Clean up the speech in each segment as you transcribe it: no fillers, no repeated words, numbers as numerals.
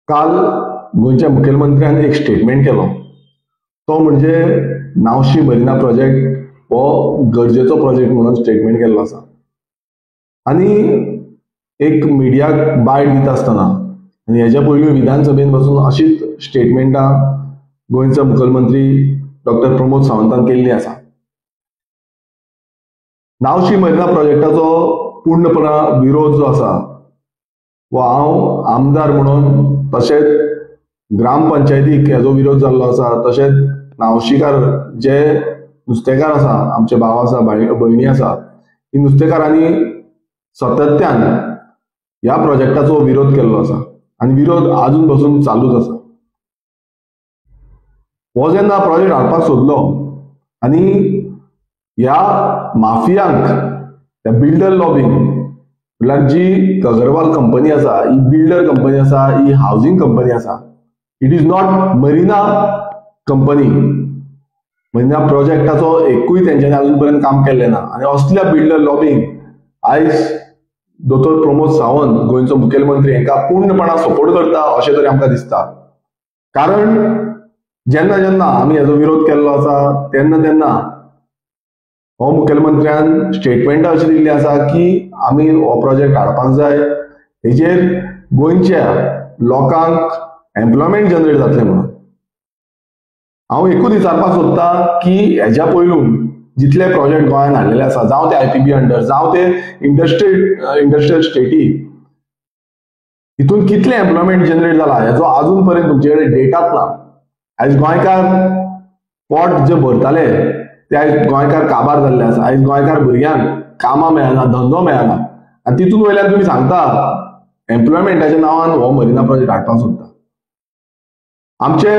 काल गोंयच्या मुखेलमंत्र्यान एक स्टेटमेंट केलो तो म्हणजे नावशी मरिना प्रोजेक्ट हो गरजेचो प्रोजेक्ट म्हणून स्टेटमेंट केल्लो आसा आनी एक मिडियाक बायट दिता आसतना आनी हेच्या पयलीं विधानसभेन बसून अशीच स्टेटमेंटां गोंयचो मुखेलमंत्री डॉक्टर प्रमोद सावंतान केल्ली आसा. नावशी मरिना प्रोजेक्टाचो पूर्णपणा विरोध जो आसा वो हांव आमदार म्हणून तशेंच ग्रामपंचायतीक हेजो विरोध जाल्लो आसा, तशेंच नावशीकार जे नुस्तेकार आसा, आमचे भाव आसा, भयणी आसा, ही नुस्तेकारांनी सातत्यान ह्या प्रोजेक्टाचो विरोध केल्लो आसा आनी विरोध आजून पासून चालूच आसा. हो जेन्ना प्रोजेक्ट हाडपाक सोदलो आनी ह्या माफियांक त्या बिल्डर लॉबींग म्हटल्यार जी अगरवाल कंपनी आसा, ही बिल्डर कंपनी आसा, ही हावसिंग कंपनी आसा, it is not Marina company. Marina प्रोजेक्टाचो एकूय तेंच्यांनी अजून पर्यंत काम केल्लें ना आनी असल्या बिल्डर लॉबींग आयज दोतोर प्रमोद सावंत गोंयचो मुखेलमंत्री हांकां पूर्णपणान सपोर्ट करता अशें तरी आमकां दिसता. कारण जेन्ना जेन्ना आमी हेजो विरोध केल्लो आसा तेन्ना हो मुखेलमंत्र्यान स्टेटमेंट अशी दिल्ली आसा की आमी हो प्रोजेक्ट हाडपाक जाय, हेजेर गोंयच्या लोकांक एम्प्लॉयमेंट जनरेट जातलें म्हणून. हांव एकूच विचारपाक सोदता की हेच्या पयलून जितले प्रोजेक्ट गोंयांत हाडलेले आसा, जावं ते IPB अंडर, जावं ते इंडस्ट्रियल स्टेटी, हितून कितले एम्प्लॉयमेंट जनरेट जाला हेजो आजून पर्यंत तुमचे कडेन डेटाच ना. आयज गोंयकार पोट जे भरताले ते आयज गोंयकार काबार जाल्ले आसा. आयज गोंयकार भुरग्यांक कामां मेळना, धंदो मेळना आनी तितून वयल्यान तुमी सांगता एम्प्लॉयमेंटाच्या नांवान हो मरिना प्रोजेक्ट हाडपाक सोदता. आमचे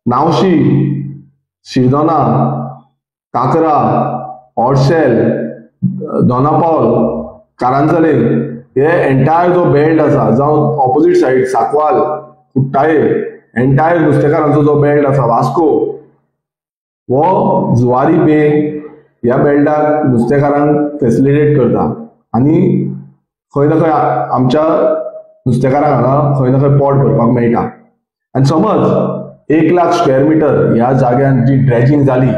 नावशी, शिरदोना, काकरा, हॉर्सेल, दोनापावल, कारांजले हे एंटायर जो बेल्ट आसा, जावं ऑपोजीट सायड सांकवाल, कुट्टाळे, एंटायर नुस्तेकारांचो जो बेल्ट आसा, वास्को, हो जुवारी बे ह्या बेल्टाक नुस्तेकारांक फेसिलिटेट करता आनी खंय ना खंय आमच्या नुस्तेकारांक हांगा खंय ना खंय पोट भरपाक मेळटा. आनी समज 1,00,000 स्क्वेअर मिटर ह्या जाग्यान जी ड्रेजिंग जाली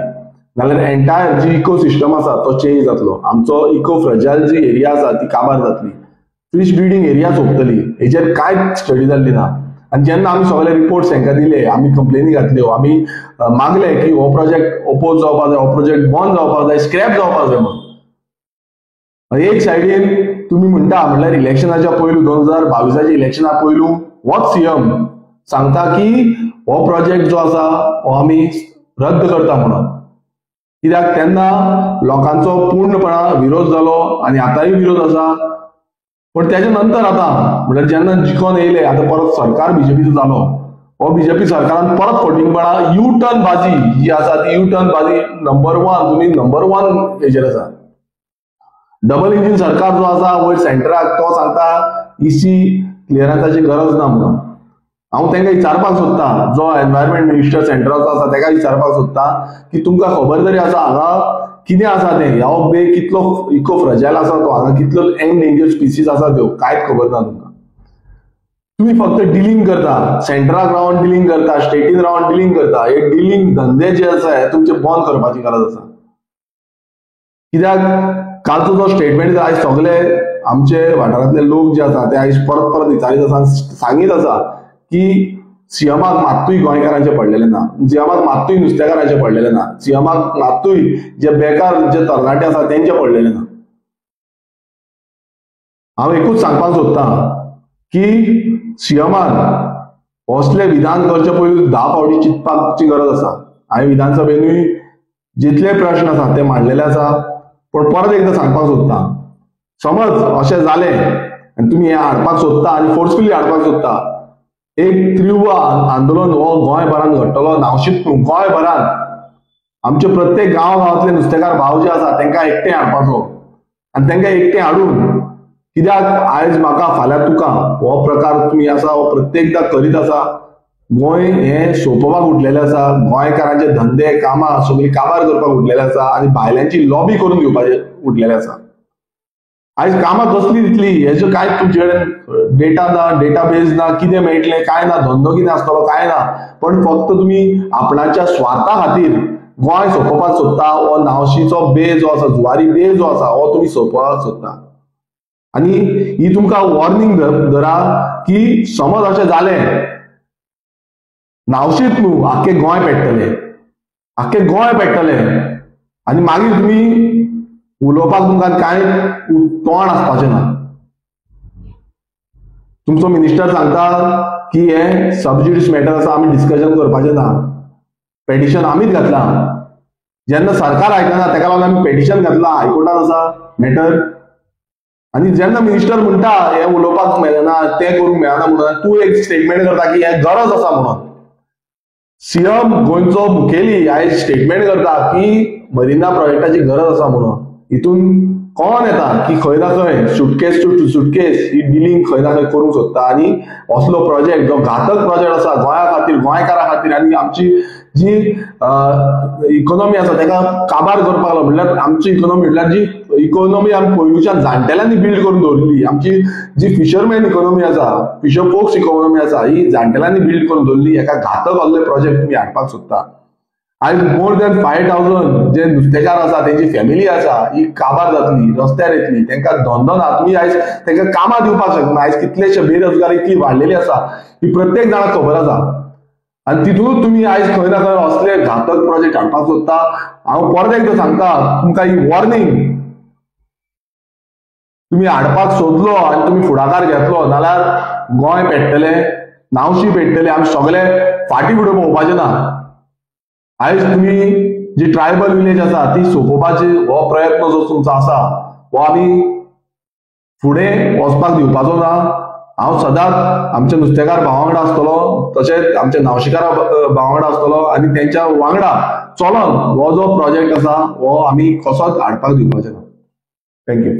जाल्यार एंटायर जी इकोसिस्टम आसा तो चेंज जातलो. आमचो इको फ्रजायल जी एरिया आसा ती काबार जातली. फिश ब्रिडींग एरिया सोंपतली. हेजेर कांयच स्टडी जाल्ली ना. आनी जेन्ना आमी सगळे रिपोर्ट्स हांकां दिले, आमी कंप्लेनी घातल्यो, आमी मागले की हो प्रोजेक्ट ओपोज जावपाक जाय, हो प्रोजेक्ट बंद जावपाक जाय, स्क्रॅप जावपाक जाय म्हणून. एक सायडीन तुमी म्हणटा म्हटल्यार इलेक्शनाच्या पयलू 2022 इलेक्शना पयलू होच सीएम सांगता की हो प्रोजेक्ट जो आसा हो आमी रद्द करता म्हणून. कित्याक तेन्ना लोकांचो पूर्णपणा विरोध जालो आनी आतांय विरोध आसा. पण त्याच्या नंतर आता म्हणजे जेन्ना जिखोन येयले, आता परत सरकार बीजेपीचो जालो, हो बीजेपी सरकारान परत फटींगपणा यू टर्न बाजी जी आसा ती यू टर्न बाजी नंबर 1 तुमी नंबर 1 हेजेर आसा. डबल इंजिन सरकार जो आसा वयर सेंटराक तो सांगता EC क्लियरन्साची गरज ना म्हणून. हांव तांकां विचारपाक सोदता, जो एनवायरमेंट मिनिस्टर सेंटराचो आसा ताका विचारपाक सोदता की तुमकां खबर तरी आसा हांगा कितें आसा तें, ह्यो बे कितलो इको फ्रजायल आसा तो, हांगा कितलो एंडेंजर्ड स्पिसीज आसा त्यो कांयच खबर ना तुमकां. तुम्ही फक्त डिलिंग करता, सेंटराक रावन डिलिंग करता, स्टेटीन रावन डिलिंग करता. हे डिलिंग धंदे जे आसा हे तुमचे बंद करपाची गरज आसा. कित्याक कालचो जो स्टेटमेंट आयज सगळे आमचे वाठारांतले लोक जे आसा ते आयज परत विचारीत आसा, सांगीत आसा की सीएमाक मात्तूय गोंयकारांचे पडलेले ना, सीएमाक मात्तूय नुस्तेकारांचे पडलेले ना, सीएमाक मात्तूय जे बेकार जे तरणाटे आसा तेंचे पडलेले ना. हांव एकूच सांगपाक सोदता की सीएमान असले विधान करचे पयलीं 10 फावटी चिंतपाची गरज आसा. हांवें विधानसभेनूय जितले प्रश्न आसा ते मांडलेले आसा. पण परत एकदां सांगपाक सोदता, समज अशें जालें आनी तुमी हें हाडपाक सोदता आनी फोर्सफुली हाडपाक सोदता, एक तीव्र आंदोलन हो गोंयभरान घडटलो, नावशीत न्हू गोंयभरान. आमचे प्रत्येक गांवांतले नुस्तेकार भाव जे आसा तांकां एकठांय हाडपाचो आनी तांकां एकठांय हाडून, कित्याक आयज म्हाका फाल्यां तुका हो प्रकार तुमी आसा हो प्रत्येकदां करीत आसा. गोंय हें सोंपोवपाक उठलेलें आसा, गोंयकारांचे धंदे कामां सगळीं काबार करपाक उठलेलें आसा आनी भायल्यांची लॉबी करून घेवपाचे उठलेलें आसा. आयज कामां कसली दितली हेजो कांय तुमचे कडेन डेटा ना, डेटाबेस ना, कितें मेळटलें काय ना, धंदो कितें आसतलो काय ना, पण फक्त तुमी आपणाच्या स्वार्था खातीर गोंय सोंपोवपाक सोदता, हो नावशीचो बे जो आसा, जुवारी बे जो आसा, हो तुमी सोंपोवपाक सोदता. आनी ही तुमकां वॉर्निंग धरा की समज अशें जालें, नावशीच न्हू आख्खे गोंय पेट्टले आनी मागीर तुमी उलोवपाक तुमकां कांय तोंड आसपाचें ना. तुमचो मिनिस्टर सांगता की हे सबज्युडिस मॅटर आसा, आमी डिस्कशन करपाचें ना, पेटिशन आमीच घातलां. जेन्ना सरकार आयकना तेका लागून आमी पेटिशन घातलां, हायकोर्टान आसा मॅटर. आनी जेन्ना मिनिस्टर म्हणटा हे उलोवपाक मेळना, तें करूंक मेळना म्हणून तूं एक स्टेटमेंट करता की हे गरज आसा म्हणून. सीएम गोंयचो मुखेली आयज स्टेटमेंट करता की मरिना प्रोजेक्टाची गरज आसा म्हणून. हितून कोण येता की खंय ना खंय सुटकेस टू सुटकेस ही डिलिंग खंय ना खंय करूंक सोदता आनी असलो प्रोजेक्ट जो घातक प्रोजेक्ट आसा गोंया खातीर, गोंयकारां खातीर आनी आमची जी इकॉनॉमी आसा तेका काबार करपाक लागला. म्हणल्यार आमची इकॉनॉमी म्हणल्यार जी इकॉनॉमी आमी पयलींच्यान जाणटेल्यांनी बिल्ड करून दवरली, आमची जी फिशरमॅन इकॉनॉमी आसा, फिशर फोक्स इकॉनॉमी आसा, ही जाणटेल्यांनी बिल्ड करून दवरली. हेका घातक असले प्रोजेक्ट तुमी हाडपाक सोदता. आयज मोर दॅन 5,000 जे नुस्तेकार आसा तेंची फॅमिली आसा ही काबार जातली, रस्त्यार येतली, तेंकां धंदो ना. तुमी आयज तेंकां कामां दिवपाक शकना. आयज कितलेशे बेरोजगारी इतली वाडलेली आसा ही प्रत्येक जाणाक खबर आसा. आनी तितूनच तुमी आयज खंय ना खंय असले घातक प्रोजेक्ट हाडपाक सोदता. हांव परत एकदां सांगता तुमकां ही वॉर्निंग. तुमी हाडपाक सोदलो आनी तुमी फुडाकार घेतलो जाल्यार गोंय पेट्टले, नावशी पेट्टले, आमी सगळे फाटीं फुडें पळोवपाचें ना. आयज तुमी जी ट्रायबल विलेज आसा ती सोंपोवपाची हो प्रयत्न जो तुमचो आसा हो आमी फुडें वचपाक दिवपाचो ना. हांव सदांच आमच्या नुस्तेकार भावां वांगडा आसतलो, तशेंच आमच्या नावशीकारा भावां वांगडा आसतलो आनी तेंच्या वांगडा चलोन हो जो प्रोजेक्ट आसा हो आमी कसोच हाडपाक दिवपाचो ना. थँक्यू.